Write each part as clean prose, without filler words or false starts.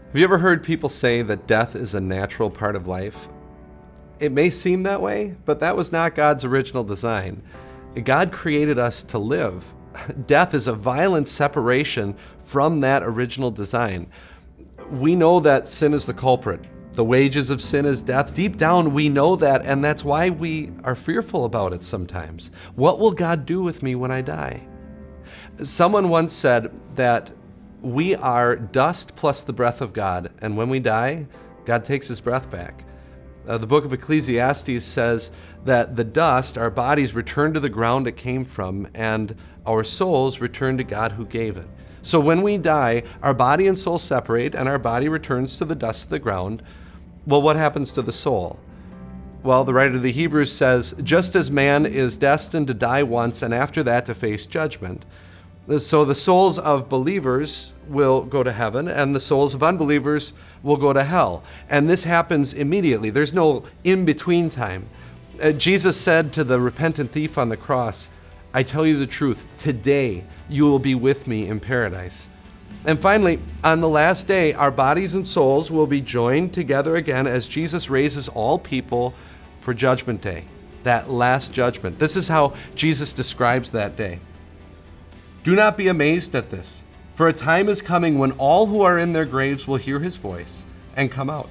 Have you ever heard people say that death is a natural part of life? It may seem that way, but that was not God's original design. God created us to live. Death is a violent separation from that original design. We know that sin is the culprit. The wages of sin is death. Deep down, we know that, and that's why we are fearful about it sometimes. What will God do with me when I die? Someone once said that we are dust plus the breath of God, and when we die, God takes his breath back. The book of Ecclesiastes says that the dust, our bodies, return to the ground it came from, and our souls return to God who gave it. So when we die, our body and soul separate, and our body returns to the dust of the ground. Well, what happens to the soul? Well, the writer of the Hebrews says, just as man is destined to die once, and after that to face judgment, so the souls of believers will go to heaven, and the souls of unbelievers will go to hell. And this happens immediately. There's no in-between time. Jesus said to the repentant thief on the cross, I tell you the truth, today you will be with me in paradise. And finally, on the last day, our bodies and souls will be joined together again as Jesus raises all people for Judgment Day, that last judgment. This is how Jesus describes that day. Do not be amazed at this, for a time is coming when all who are in their graves will hear his voice and come out.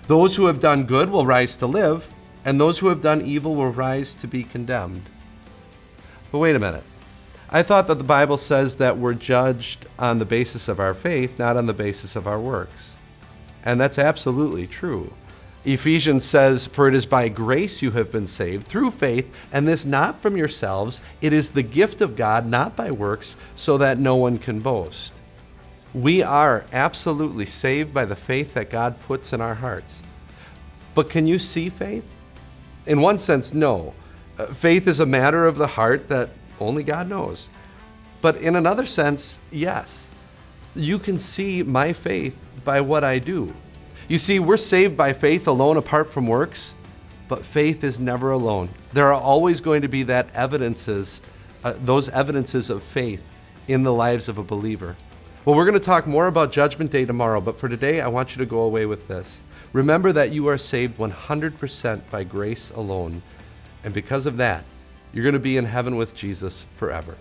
Those who have done good will rise to live, and those who have done evil will rise to be condemned. But wait a minute. I thought that the Bible says that we're judged on the basis of our faith, not on the basis of our works. And that's absolutely true. Ephesians says, for it is by grace you have been saved through faith, and this not from yourselves. It is the gift of God, not by works, so that no one can boast. We are absolutely saved by the faith that God puts in our hearts. But can you see faith? In one sense, no. Faith is a matter of the heart that only God knows. But in another sense, yes. You can see my faith by what I do. You see, we're saved by faith alone apart from works, but faith is never alone. There are always going to be those evidences of faith in the lives of a believer. Well, we're going to talk more about Judgment Day tomorrow, but for today, I want you to go away with this. Remember that you are saved 100% by grace alone, and because of that, you're going to be in heaven with Jesus forever.